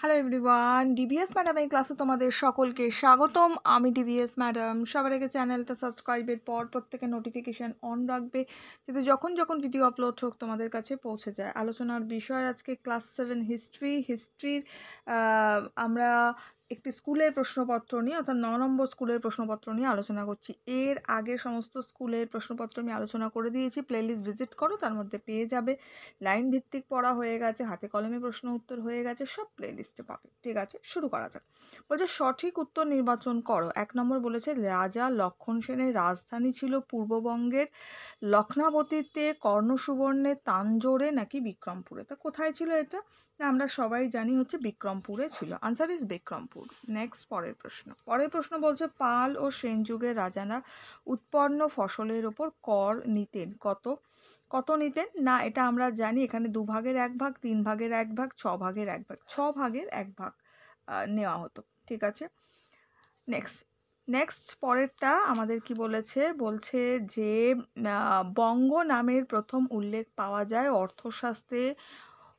Hello everyone, DBS ম্যাডামের ক্লাসে তোমাদের সকলকে স্বাগতম। আমি ডিবিএস ম্যাডাম। সবার আগে চ্যানেলটা সাবস্ক্রাইবের পর প্রত্যেকের নোটিফিকেশান অন রাখবে, যাতে যখন যখন ভিডিও আপলোড হোক তোমাদের কাছে পৌঁছে যায়। আলোচনার বিষয় আজকে ক্লাস 7 হিস্ট্রির আমরা একটি স্কুলের প্রশ্নপত্র নিয়ে, অর্থাৎ 9 নম্বর স্কুলের প্রশ্নপত্র নিয়ে আলোচনা করছি। এর আগে সমস্ত স্কুলের প্রশ্নপত্র আমি আলোচনা করে দিয়েছি, প্লেলিস্ট ভিজিট করো, তার মধ্যে পেয়ে যাবে। লাইন ভিত্তিক পড়া হয়ে গেছে, হাতে কলমে প্রশ্ন উত্তর হয়ে গেছে, সব প্লেলিস্টে পাবে। ঠিক আছে, শুরু করা যাক। বলছে সঠিক উত্তর নির্বাচন করো। 1 নম্বর বলেছে রাজা লক্ষণ সেনের রাজধানী ছিল পূর্ববঙ্গের লক্ষ্ণাবতীতে, কর্ণসুবর্ণে, তাঞ্জোরে নাকি বিক্রমপুরে। তা কোথায় ছিল এটা? আমরা সবাই জানি হচ্ছে বিক্রমপুরে ছিল। Answer is Bikrampur. নেক্সট পরের প্রশ্ন বলছে পাল ও সেন যুগের রাজারা উৎপন্ন ফসলের ওপর কর নিতেন কত নিতেন না? এটা আমরা জানি, এখানে 2 ভাগের 1 ভাগ, 3 ভাগের 1 ভাগ, 6 ভাগের 1 ভাগ, 6 ভাগের 1 ভাগ নেওয়া হতো। ঠিক আছে, নেক্সট পরেরটা আমাদের কি বলেছে? বলছে যে বঙ্গ নামের প্রথম উল্লেখ পাওয়া যায় অর্থশাস্ত্রে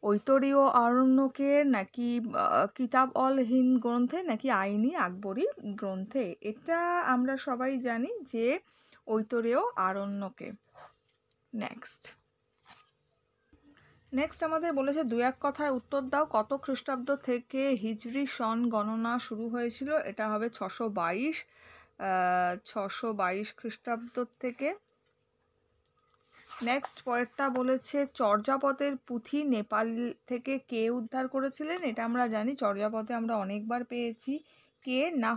ঐতরীয় আরণ্যকে নাকি কিতাব অল হিন্দ গ্রন্থে নাকি আইনি আকবরী গ্রন্থে? এটা আমরা সবাই জানি যে ঐতরীয় আরণ্যকে। নেক্সট আমাদের বলেছে 2-1 কথায় উত্তর দাও। কত খ্রিস্টাব্দ থেকে হিজরি সন গণনা শুরু হয়েছিল? এটা হবে 622 খ্রিস্টাব্দ থেকে। নেক্সট পরেরটা বলেছে চর্যাপদের পুঁথি নেপাল থেকে কে উদ্ধার করেছিলেন? এটা আমরা জানি, চর্যাপদে আমরা অনেকবার পেয়েছি। কে না?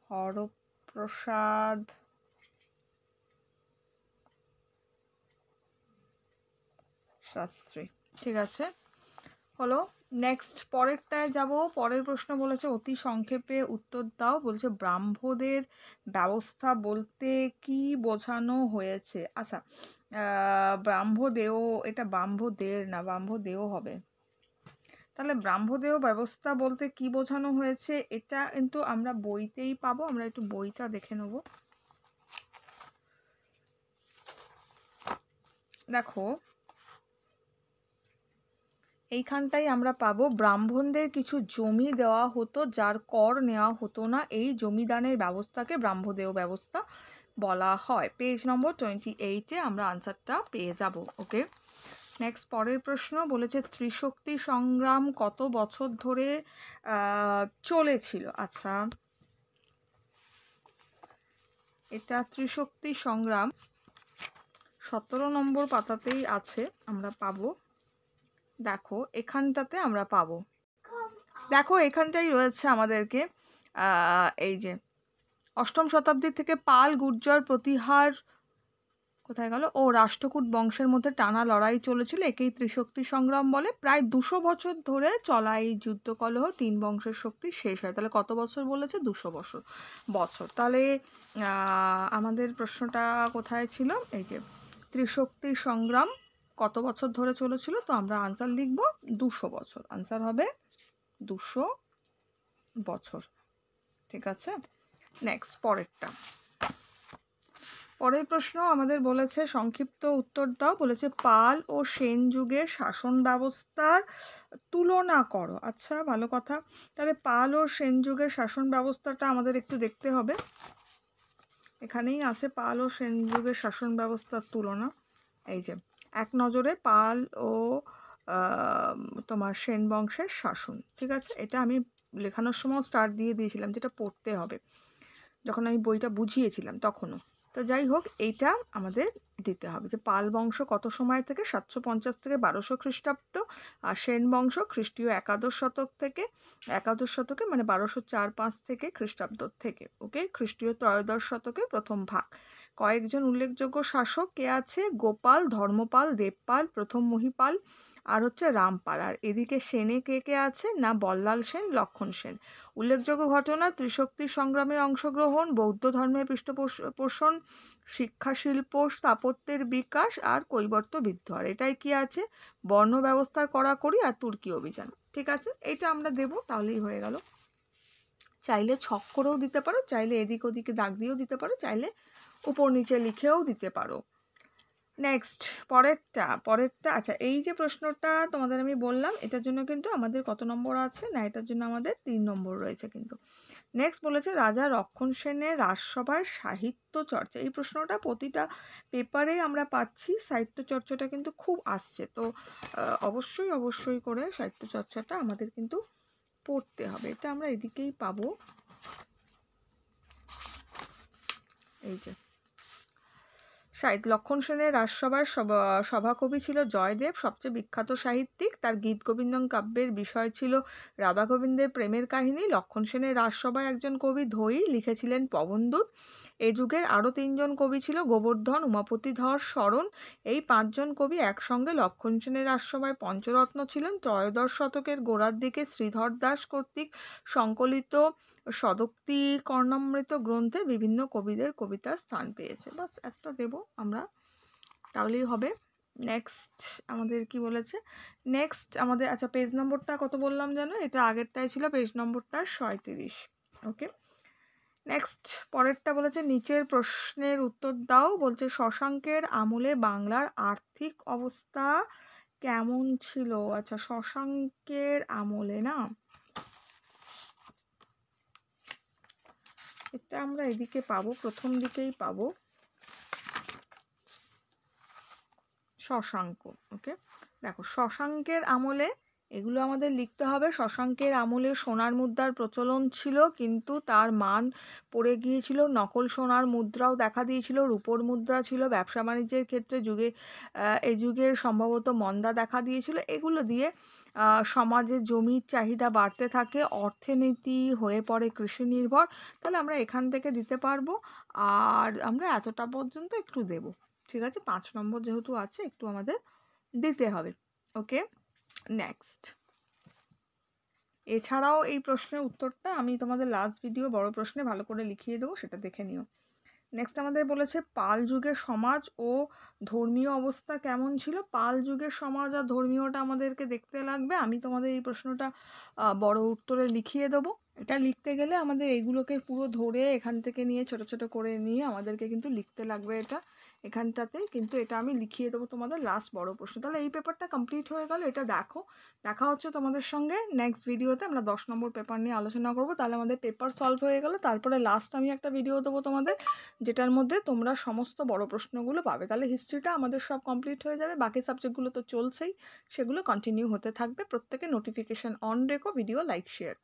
হরপ্রসাদ শাস্ত্রী। ঠিক আছে, হলো। নেক্সট পরেরটায় যাব। পরের প্রশ্ন বলেছে অতি সংক্ষেপে উত্তর দাও। বলছে ব্রাহ্মদের ব্যবস্থা বলতে কি বোঝানো হয়েছে? আচ্ছা, ব্রাহ্মদেও, এটা ব্রাহ্মদের না, ব্রাহ্মদেও হবে। তাহলে ব্রাহ্মদেও ব্যবস্থা বলতে কি বোঝানো হয়েছে? এটা কিন্তু আমরা বইতেই পাবো। আমরা একটু বইটা দেখে নেব। দেখো, এইখানটাই আমরা পাবো ব্রাহ্মণদের কিছু জমি দেওয়া হতো যার কর নেওয়া হতো না। এই জমিদানের ব্যবস্থাকে ব্রাহ্মদেয় ব্যবস্থা বলা হয়। পেজ নম্বর 28-এ আমরা আনসারটা পেয়ে যাব। ওকে, নেক্সট পরের প্রশ্ন বলেছে ত্রিশক্তি সংগ্রাম কত বছর ধরে চলেছিল? আচ্ছা, এটা ত্রিশক্তি সংগ্রাম 17 নম্বর পাতাতেই আছে, আমরা পাবো। দেখো এখানটাতে আমরা পাবো, দেখো এখানটাই রয়েছে আমাদেরকে এই যে 8ম শতাব্দী থেকে পাল, গুর্জর, প্রতিহার, কোথায় গেল, ও রাষ্ট্রকূট বংশের মধ্যে টানা লড়াই চলেছিল। একেই ত্রিশক্তি সংগ্রাম বলে। প্রায় 200 বছর ধরে চলা এই যুদ্ধকলহ 3 বংশের শক্তি শেষ হয়। তাহলে কত বছর বলেছে? 200 বছর। তাহলে আমাদের প্রশ্নটা কোথায় ছিল? এই যে ত্রিশক্তি সংগ্রাম কত বছর ধরে চলেছিল? তো আমরা আনসার লিখব 200 বছর। আনসার হবে 200 বছর। ঠিক আছে, নেক্সট পরের প্রশ্ন আমাদের বলেছে সংক্ষিপ্ত উত্তর দাও। বলেছে পাল ও সেন যুগের শাসন ব্যবস্থার তুলনা করো। আচ্ছা, ভালো কথা। তাহলে পাল ও সেন যুগের শাসন ব্যবস্থাটা আমাদের একটু দেখতে হবে। এখানেই আছে পাল ও সেন যুগের শাসন ব্যবস্থার তুলনা। এই যে এক নজরে পাল ও তোমার সেন বংশের শাসন। ঠিক আছে, এটা আমি লেখানোর সময় স্টার দিয়ে দিয়েছিলাম, যেটা পড়তে হবে, যখন আমি বইটা বুঝিয়েছিলাম তখনও। তো যাই হোক, এইটা আমাদের দিতে হবে যে পাল বংশ কত সময় থেকে? 750 থেকে 1200 খ্রিস্টাব্দ। আর সেন বংশ খ্রিস্টীয় একাদশ শতকে মানে 1204-5 থেকে খ্রিস্টাব্দ থেকে। ওকে, খ্রিস্টীয় ত্রয়োদশ শতকে প্রথম ভাগ। কয়েকজন উল্লেখযোগ্য শাসক কে আছে? গোপাল, ধর্মপাল, দেবপাল, প্রথম মহিপাল, আর হচ্ছে রামপাল। আর এদিকে সেনে কে আছে না? বল্লাল সেন, লক্ষণ সেন। উল্লেখযোগ্য ঘটনা: ত্রিশক্তি সংগ্রামে অংশগ্রহণ, বৌদ্ধ ধর্মের পৃষ্ঠপোষণ, শিক্ষা, শিল্প, স্থাপত্যের বিকাশ, আর কৈবর্ত বিদ্রোহ। এটাই কি আছে? বর্ণ ব্যবস্থার কড়াকড়ি আর তুর্কি অভিযান। ঠিক আছে, এটা আমরা দেব, তাহলেই হয়ে গেল। চাইলে ছক করেও দিতে পারো, চাইলে এদিক ওদিকে দাগ দিয়েও দিতে পারো, চাইলে উপর নিচে লিখেও দিতে পারো। নেক্সট পরেরটা আচ্ছা, এই যে প্রশ্নটা তোমাদের আমি বললাম, এটার জন্য কিন্তু আমাদের কত নম্বর আছে না, এটার জন্য আমাদের 3 নম্বর রয়েছে কিন্তু। নেক্সট বলেছে রাজা রক্ষণ সেনের রাজসভায় সাহিত্য চর্চা। এই প্রশ্নটা প্রতিটা পেপারেই আমরা পাচ্ছি, সাহিত্য চর্চাটা কিন্তু খুব আসছে। তো অবশ্যই করে সাহিত্য চর্চাটা আমাদের কিন্তু পড়তে হবে। এটা আমরা এদিকেই পাবো। এই যে লক্ষণ সেনের রাজসভার সভাকবি ছিল জয়দেব, সবচেয়ে বিখ্যাত সাহিত্যিক। তার গীত গোবিন্দম কাব্যের বিষয় ছিল রাধা গোবিন্দের প্রেমের কাহিনী। লক্ষণ সেনের রাজসভায় একজন কবি ধৈ লিখেছিলেন পবনদূত। এই যুগের আরও 3 জন কবি ছিল গোবর্ধন, উমাপতি ধর, শরণ। এই 5 জন কবি একসঙ্গে লক্ষণ সেনের রাজসভায় পঞ্চরত্ন ছিলেন। ত্রয়োদশ শতকের গোড়ার দিকে শ্রীধর দাস কর্তৃক সংকলিত সদোক্তি কর্ণামৃত গ্রন্থে বিভিন্ন কবিদের কবিতার স্থান পেয়েছে। বাস একটা দেব আমরা, তাহলেই হবে। নেক্সট আমাদের কি বলেছে, নেক্সট আমাদের আচ্ছা পেজ নম্বরটা কত বললাম জানো, এটা আগেরটাই ছিল, পেজ নম্বরটা 37। ওকে, নেক্সট পরেরটা বলেছে নিচের প্রশ্নের উত্তর দাও। বলছে শশাঙ্কের আমলে বাংলার আর্থিক অবস্থা কেমন ছিল। আচ্ছা, শশাঙ্কের আমলে না, এটা আমরা এদিকে পাবো, প্রথম দিকেই পাবো শশাঙ্ক। ওকে, দেখো শশাঙ্কের আমলে এগুলো আমাদের লিখতে হবে। শশাঙ্কের আমলে সোনার মুদ্রার প্রচলন ছিল, কিন্তু তার মান পড়ে গিয়েছিল। নকল সোনার মুদ্রাও দেখা দিয়েছিল, রূপোর মুদ্রা ছিল। ব্যবসা বাণিজ্যের ক্ষেত্রে এই যুগে সম্ভবত মন্দা দেখা দিয়েছিল। এগুলো দিয়ে সমাজে জমির চাহিদা বাড়তে থাকে, অর্থনীতি হয়ে পড়ে কৃষি নির্ভর। তাহলে আমরা এখান থেকে দিতে পারবো, আর আমরা এতটা পর্যন্ত একটু দেব। ঠিক আছে, 5 নম্বর যেহেতু আছে একটু আমাদের দিতে হবে। ওকে, নেক্সট এছাড়াও এই প্রশ্নের উত্তরটা আমি তোমাদের লাস্ট ভিডিও বড় প্রশ্নে ভালো করে লিখিয়ে দেবো, সেটা দেখে নিও। নেক্সট আমাদের বলেছে পাল যুগের সমাজ ও ধর্মীয় অবস্থা কেমন ছিল। পাল যুগের সমাজ আর ধর্মীয়টা আমাদেরকে দেখতে লাগবে। আমি তোমাদের এই প্রশ্নটা বড় উত্তরে লিখিয়ে দেবো। এটা লিখতে গেলে আমাদের এইগুলোকে পুরো ধরে এখান থেকে নিয়ে ছোট ছোট করে নিয়ে আমাদেরকে কিন্তু লিখতে লাগবে এটা এখানটাতে, কিন্তু এটা আমি লিখিয়ে দেবো তোমাদের লাস্ট বড় প্রশ্ন। তাহলে এই পেপারটা কমপ্লিট হয়ে গেল। এটা দেখো, দেখা হচ্ছে তোমাদের সঙ্গে নেক্সট ভিডিওতে। আমরা 10 নম্বর পেপার নিয়ে আলোচনা করবো। তাহলে আমাদের পেপার সলভ হয়ে গেল। তারপরে লাস্ট আমি একটা ভিডিও দেবো তোমাদের, যেটার মধ্যে তোমরা সমস্ত বড় প্রশ্নগুলো পাবে। তাহলে হিস্ট্রিটা আমাদের সব কমপ্লিট হয়ে যাবে। বাকি সাবজেক্টগুলো তো চলছেই, সেগুলো কন্টিনিউ হতে থাকবে। প্রত্যেকে নোটিফিকেশন অন রেখো, ভিডিও লাইক শেয়ার।